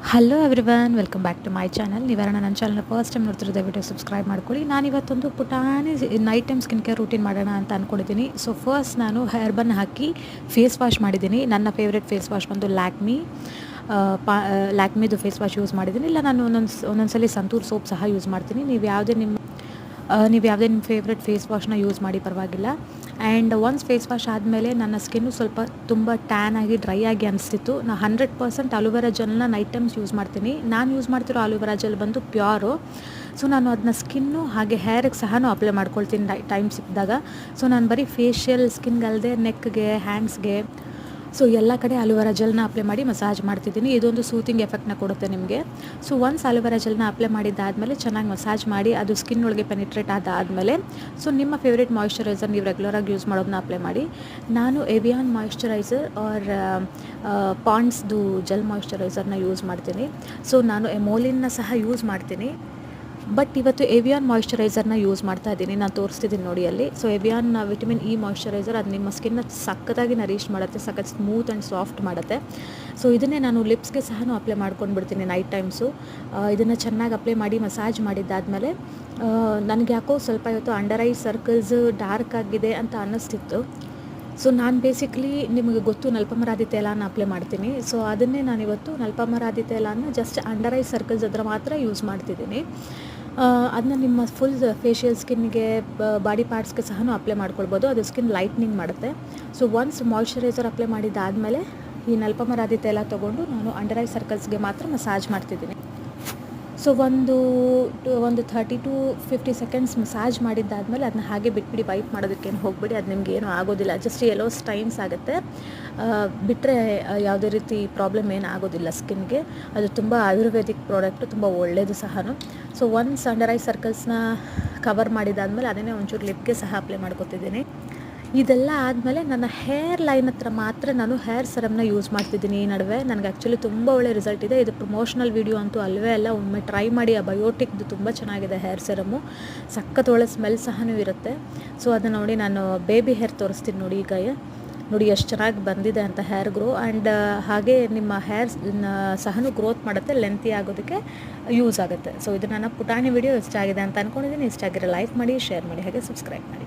Hello everyone, welcome back to my channel. ನೀವ್ಯಾರನ್ನ ನನ್ನ ಚಾನಲ್ನ ಫಸ್ಟ್ ಟೈಮ್ ನೋಡ್ತಿರೋದು ವಿಡಿಯೋ ಸಬ್ಸ್ಕ್ರೈಬ್ ಮಾಡ್ಕೊಳ್ಳಿ. ನಾನಿವತ್ತೊಂದು ಪುಟಾಣಿ night time skin care routine ಮಾಡೋಣ ಅಂತ ಅಂದ್ಕೊಂಡಿದ್ದೀನಿ. ಸೊ ಫಸ್ಟ್ ನಾನು ಹೇರ್ ಬನ್ ಹಾಕಿ ಫೇಸ್ ವಾಶ್ ಮಾಡಿದ್ದೀನಿ. ನನ್ನ ಫೇವ್ರೆಟ್ ಫೇಸ್ ವಾಶ್ ಬಂದು ಲ್ಯಾಕ್ಮಿದು ಫೇಸ್ ವಾಶ್ ಯೂಸ್ ಮಾಡಿದ್ದೀನಿ. ಇಲ್ಲ ನಾನು ಒಂದೊಂದ್ಸಲಿ ಸಂತೂರ್ ಸೋಪ್ ಸಹ ಯೂಸ್ ಮಾಡ್ತೀನಿ. ನೀವು ಯಾವುದೇ ನಿಮ್ಮ ಫೇವ್ರೆಟ್ ಫೇಸ್ ವಾಶ್ನ ಯೂಸ್ ಮಾಡಿ, ಪರವಾಗಿಲ್ಲ. ಆ್ಯಂಡ್ ಒನ್ಸ್ ಫೇಸ್ ವಾಶ್ ಆದಮೇಲೆ ನನ್ನ ಸ್ಕಿನ್ನು ಸ್ವಲ್ಪ ತುಂಬ ಟ್ಯಾನ್ ಆಗಿ ಡ್ರೈ ಆಗಿ ಅನಿಸ್ತಿತ್ತು. ನಾನು 100% ಅಲೋವೆರಾ ಜೆಲ್ನ ನೈಟ್ ಟೈಮ್ಸ್ ಯೂಸ್ ಮಾಡ್ತೀನಿ. ನಾನು ಯೂಸ್ ಮಾಡ್ತಿರೋ ಅಲೋವೆರಾ ಜೆಲ್ ಬಂದು ಪ್ಯೂರು. ಸೊ ನಾನು ಅದನ್ನ ಸ್ಕಿನ್ನು ಹಾಗೆ ಹೇರಿಗೆ ಸಹ ಅಪ್ಲೈ ಮಾಡ್ಕೊಳ್ತೀನಿ ಟೈಮ್ ಸಿಕ್ಕಿದಾಗ. ಸೊ ನಾನು ಬರೀ ಫೇಶಿಯಲ್ ಸ್ಕಿನ್ಗಲ್ಲದೆ ನೆಕ್ಗೆ, ಹ್ಯಾಂಡ್ಸ್ಗೆ, ಸೊ ಎಲ್ಲ ಕಡೆ ಅಲೋವೆರಾ ಜೆಲ್ನ ಅಪ್ಲೈ ಮಾಡಿ ಮಸಾಜ್ ಮಾಡ್ತಿದ್ದೀನಿ. ಇದೊಂದು ಸೂತಿಂಗ್ ಎಫೆಕ್ಟ್ನ ಕೊಡುತ್ತೆ ನಿಮಗೆ. ಸೊ ಒನ್ಸ್ ಅಲೋವೆರಾ ಜೆಲ್ನ ಅಪ್ಲೈ ಮಾಡಿದ್ದಾದಮೇಲೆ ಚೆನ್ನಾಗಿ ಮಸಾಜ್ ಮಾಡಿ ಅದು ಸ್ಕಿನ್ ಒಳಗೆ ಪೆನಿಟ್ರೇಟ್ ಆದಾದಮೇಲೆ ಸೊ ನಿಮ್ಮ ಫೇವ್ರೇಟ್ ಮಾಯಿಶ್ಚರೈಸರ್ ನೀವು ರೆಗ್ಯುಲರಾಗಿ ಯೂಸ್ ಮಾಡೋದನ್ನ ಅಪ್ಲೈ ಮಾಡಿ. ನಾನು ಎವಿಯಾನ್ ಮಾಯಿಶ್ಚರೈಸರ್ ಆರ್ ಪಾಂಡ್ಸ್ದು ಜೆಲ್ ಮಾಯಿಶ್ಚರೈಸರ್ನ ಯೂಸ್ ಮಾಡ್ತೀನಿ. ಸೊ ನಾನು ಎಮೋಲಿನ್ನ ಸಹ ಯೂಸ್ ಮಾಡ್ತೀನಿ, ಬಟ್ ಇವತ್ತು ಎವಿಯಾನ್ ಮಾಯಿಶ್ಚರೈಸರ್ನ ಯೂಸ್ ಮಾಡ್ತಾ ಇದ್ದೀನಿ. ನಾನು ತೋರಿಸ್ತಿದ್ದೀನಿ ನೋಡಿ ಅಲ್ಲಿ. ಸೊ ಎವಿಯಾನ್ ವಿಟಮಿನ್ ಇ ಮಾಯಿಶ್ಚರೈಸರ್ ಅದು ನಿಮ್ಮ ಸ್ಕಿನ್ನ ಸಖತ್ತಾಗಿ ನರಿಶ್ ಮಾಡುತ್ತೆ, ಸಖತ್ ಸ್ಮೂತ್ ಆ್ಯಂಡ್ ಸಾಫ್ಟ್ ಮಾಡುತ್ತೆ. ಸೊ ಇದನ್ನೇ ನಾನು ಲಿಪ್ಸ್ಗೆ ಸಹ ಅಪ್ಲೈ ಮಾಡ್ಕೊಂಡು ಬಿಡ್ತೀನಿ ನೈಟ್ ಟೈಮ್ಸು. ಇದನ್ನು ಚೆನ್ನಾಗಿ ಅಪ್ಲೈ ಮಾಡಿ ಮಸಾಜ್ ಮಾಡಿದ್ದಾದಮೇಲೆ ನನಗೆ ಯಾಕೋ ಸ್ವಲ್ಪ ಇವತ್ತು ಅಂಡರ್ ಐ ಸರ್ಕಲ್ಸ್ ಡಾರ್ಕ್ ಆಗಿದೆ ಅಂತ ಅನ್ನಿಸ್ತಿತ್ತು. ಸೊ ನಾನು ಬೇಸಿಕ್ಲಿ ನಿಮಗೆ ಗೊತ್ತು ನಲ್ಪಮರಾದಿ ತೈಲನ ಅಪ್ಲೈ ಮಾಡ್ತೀನಿ. ಸೊ ಅದನ್ನೇ ನಾನಿವತ್ತು ನಲ್ಪಮರಾದಿ ತೈಲನ ಜಸ್ಟ್ ಅಂಡರ್ ಐ ಸರ್ಕಲ್ಸ್ ಹತ್ರ ಮಾತ್ರ ಯೂಸ್ ಮಾಡ್ತಿದ್ದೀನಿ. ಅದನ್ನ ನಿಮ್ಮ ಫುಲ್ ಫೇಶಿಯಲ್ ಸ್ಕಿನ್ಗೆ, ಬಾಡಿ ಪಾರ್ಟ್ಸ್ಗೆ ಸಹ ಅಪ್ಲೈ ಮಾಡ್ಕೊಳ್ಬೋದು. ಅದು ಸ್ಕಿನ್ ಲೈಟ್ನಿಂಗ್ ಮಾಡುತ್ತೆ. ಸೊ ಒನ್ಸ್ ಮಾಯಿಶ್ಚರೈಸರ್ ಅಪ್ಲೈ ಮಾಡಿದ್ದಾದಮೇಲೆ ಈ ನಲ್ಪಮರಾದಿ ತೈಲ ತೊಗೊಂಡು ನಾನು ಅಂಡರ್ ಐ ಸರ್ಕಲ್ಸ್ಗೆ ಮಾತ್ರ ಮಸಾಜ್ ಮಾಡ್ತಿದ್ದೀನಿ. ಸೊ ಒಂದು 30 to 50 ಸೆಕೆಂಡ್ಸ್ ಮಸಾಜ್ ಮಾಡಿದ್ದಾದಮೇಲೆ ಅದನ್ನ ಹಾಗೆ ಬಿಟ್ಬಿಡಿ. ವೈಪ್ ಮಾಡೋದಕ್ಕೇನು ಹೋಗ್ಬಿಡಿ, ಅದು ನಿಮ್ಗೆ ಏನೂ ಆಗೋದಿಲ್ಲ. ಜಸ್ಟ್ ಎಲ್ಲೋ ಸ್ಟೈನ್ಸ್ ಆಗುತ್ತೆ, ಬಿಟ್ಟರೆ ಯಾವುದೇ ರೀತಿ ಪ್ರಾಬ್ಲಮ್ ಏನು ಆಗೋದಿಲ್ಲ ಸ್ಕಿನ್ಗೆ. ಅದು ತುಂಬ ಆಯುರ್ವೇದಿಕ್ ಪ್ರಾಡಕ್ಟು, ತುಂಬ ಒಳ್ಳೆಯದು ಸಹ. ಸೊ ಒನ್ಸ್ ಅಂಡರ್ ಐ ಸರ್ಕಲ್ಸ್ನ ಕವರ್ ಮಾಡಿದ್ದಾದಮೇಲೆ ಅದನ್ನೇ ಒಂಚೂರು ಲಿಪ್ಗೆ ಸಹ ಅಪ್ಲೈ ಮಾಡ್ಕೊತಿದ್ದೀನಿ. ಇದೆಲ್ಲ ಆದಮೇಲೆ ನನ್ನ ಹೇರ್ ಲೈನ್ ಹತ್ರ ಮಾತ್ರ ನಾನು ಹೇರ್ ಸೆರಮ್ನ ಯೂಸ್ ಮಾಡ್ತಿದ್ದೀನಿ. ಈ ನಡುವೆ ನನಗೆ ಆ್ಯಕ್ಚುಲಿ ತುಂಬ ಒಳ್ಳೆ ರಿಸಲ್ಟ್ ಇದೆ. ಇದು ಪ್ರಮೋಷನಲ್ ವೀಡಿಯೋ ಅಂತೂ ಅಲ್ಲವೇ ಅಲ್ಲ, ಒಮ್ಮೆ ಟ್ರೈ ಮಾಡಿ. ಆ ಬಯೋಟಿಕ್ದು ತುಂಬ ಚೆನ್ನಾಗಿದೆ ಹೇರ್ ಸೆರಮು, ಸಖತ್ ಒಳ್ಳೆ ಸ್ಮೆಲ್ ಸಹ ಇರುತ್ತೆ. ಸೊ ಅದನ್ನು ನೋಡಿ ನಾನು ಬೇಬಿ ಹೇರ್ ತೋರಿಸ್ತೀನಿ ನೋಡಿ. ಈಗ ನೋಡಿ ಎಷ್ಟು ಚೆನ್ನಾಗಿ ಬಂದಿದೆ ಅಂತ ಹೇರ್ ಗ್ರೋ. ಆ್ಯಂಡ್ ಹಾಗೆ ನಿಮ್ಮ ಹೇರ್ ಸಹ ಗ್ರೋತ್ ಮಾಡುತ್ತೆ, ಲೆಂತಿ ಆಗೋದಕ್ಕೆ ಯೂಸ್ ಆಗುತ್ತೆ. ಸೊ ಇದು ನನ್ನ ಪುಟಾಣಿ ವಿಡಿಯೋ ಇಷ್ಟ ಆಗಿದೆ ಅಂತ ಅಂದ್ಕೊಂಡಿದ್ದೀನಿ. ಇಷ್ಟ ಆಗಿರೋ ಲೈಕ್ ಮಾಡಿ, ಶೇರ್ ಮಾಡಿ, ಹಾಗೆ ಸಬ್ಸ್ಕ್ರೈಬ್ ಮಾಡಿ.